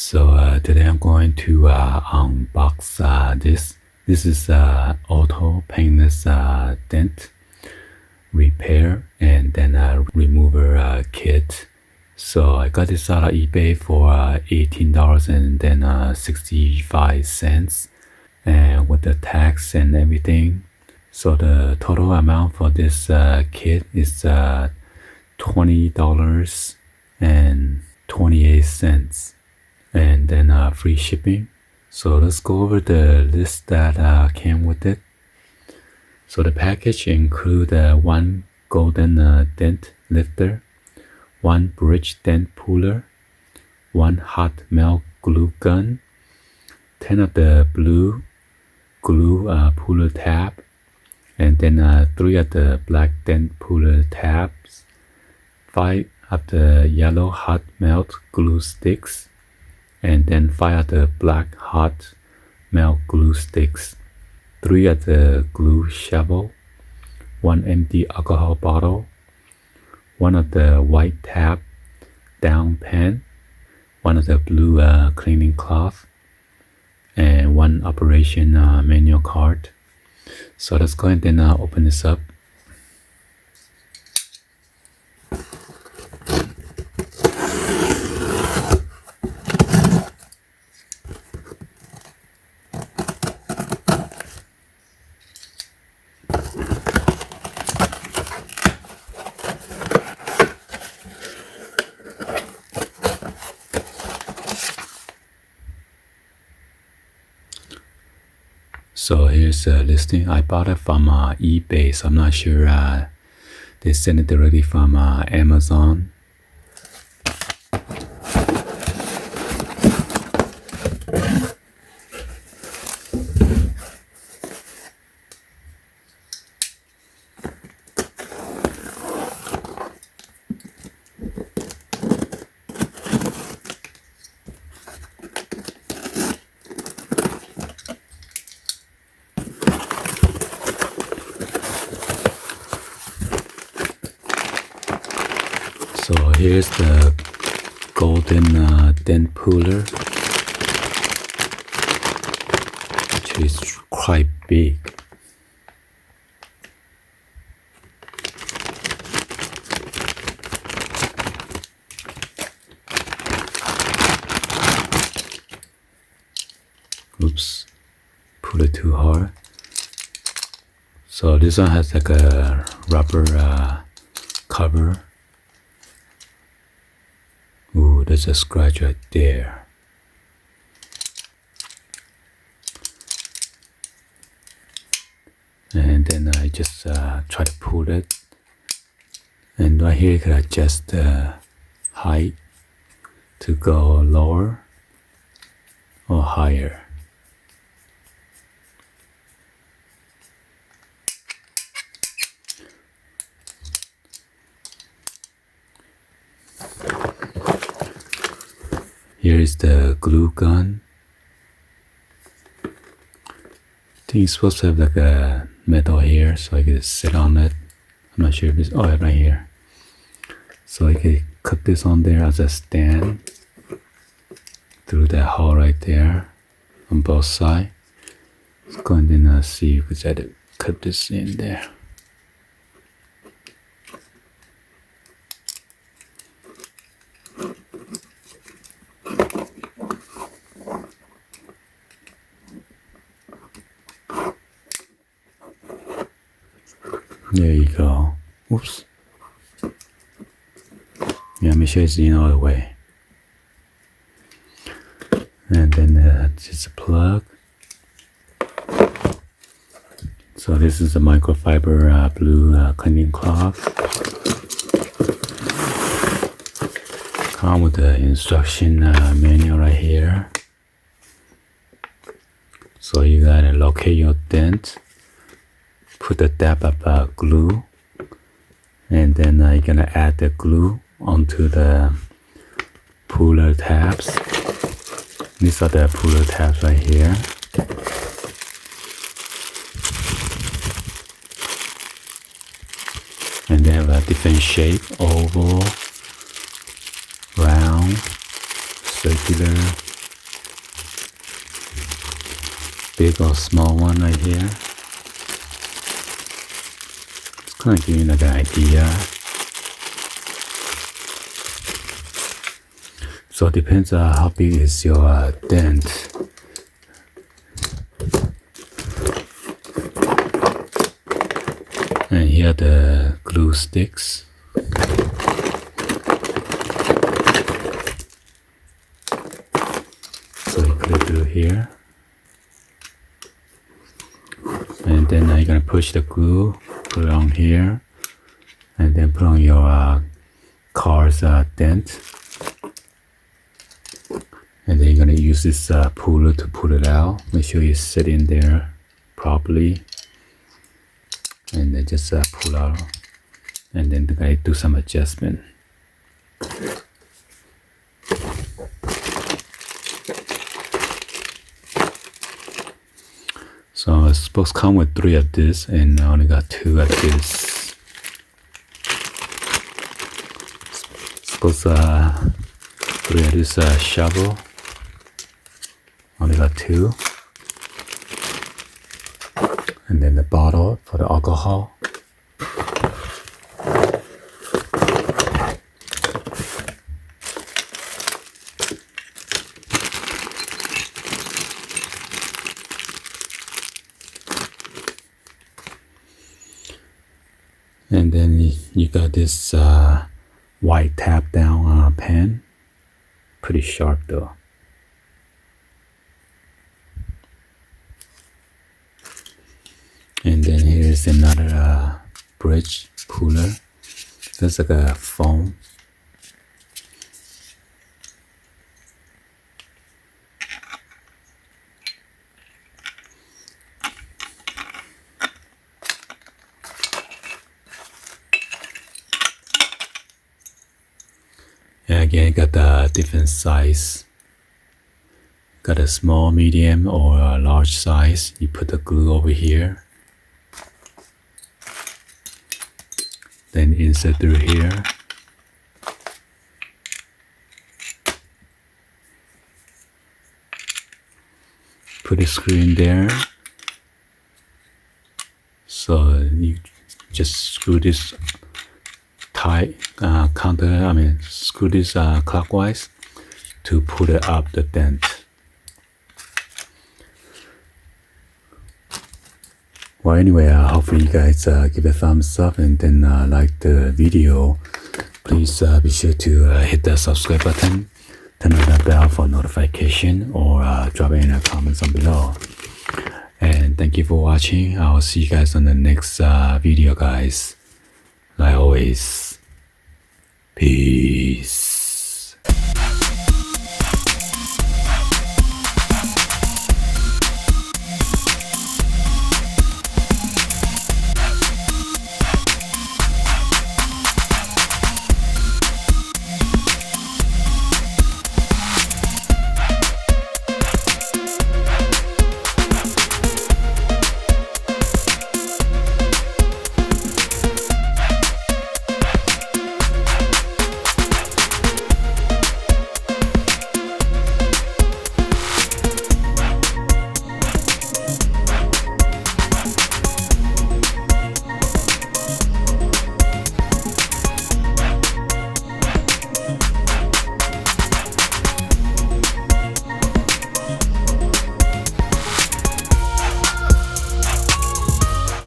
Today I'm going to unbox this. This is auto paintless dent repair and then remover kit. So I got this out of eBay for $18.65, and with the tax and everything. So the total amount for this kit is $20.28. And then free shipping. So let's go over the list that came with it. So the package include one golden dent lifter, one bridge dent puller, one hot melt glue gun, 10 of the blue glue puller tab, and then 3 of the black dent puller tabs, 5 of the yellow hot melt glue sticks, and then 5 of the black hot melt glue sticks, 3 of the glue shovel, 1 empty alcohol bottle, 1 of the white tab down pen, 1 of the blue cleaning cloth, and 1 operation manual card. So let's go ahead and open this up. So here's a listing. I bought it from eBay, so I'm not sure they sent it directly from Amazon. So here's the golden dent puller, which is quite big. Oops, pull it too hard. So this one has like a rubber cover. Ooh, there's a scratch right there. And then I just try to pull it. And right here you can adjust the height to go lower or higher. Here is the glue gun. I think it's supposed to have like a metal here, so I can sit on it. I'm not sure if it's, oh, right here. So I can cut this on there as a stand through that hole right there on both sides. Let's go and then see if we try to cut this in there. There you go. Oops. Yeah, make sure it's in all the way. And then just a plug. So this is a microfiber blue cleaning cloth. Come with the instruction manual right here. So you gotta locate your dent. Put a dab of glue, and then you're gonna add the glue onto the puller tabs. These are the puller tabs right here. And they have a different shape: oval, round, circular, big or small one right here. It's kind of giving you like an idea. So it depends on how big is your dent. And here are the glue sticks. So you put it through here. And then you're going to push the glue, put it on here, and then put on your car's dent. And then you're going to use this puller to pull it out. Make sure you sit in there properly. And then just pull out. And then I do some adjustment. So it's supposed to come with 3 of this, and I only got 2 of this. Supposed 3 of this shovel. Only got 2. And then the bottle for the alcohol. And then you got this white tap down pen. Pretty sharp though. And then here's another bridge puller. That's like a foam. And again, got the different size. Got a small, medium, or a large size. You put the glue over here. Then insert through here. Put a screw in there. So you just screw this tight, screw this clockwise to pull it up the dent. Well, anyway, hopefully you guys give a thumbs up and then like the video. Please be sure to hit the subscribe button, turn on the bell for notification, or drop in the comments down below. And thank you for watching. I'll see you guys on the next video, guys. Like always, peace.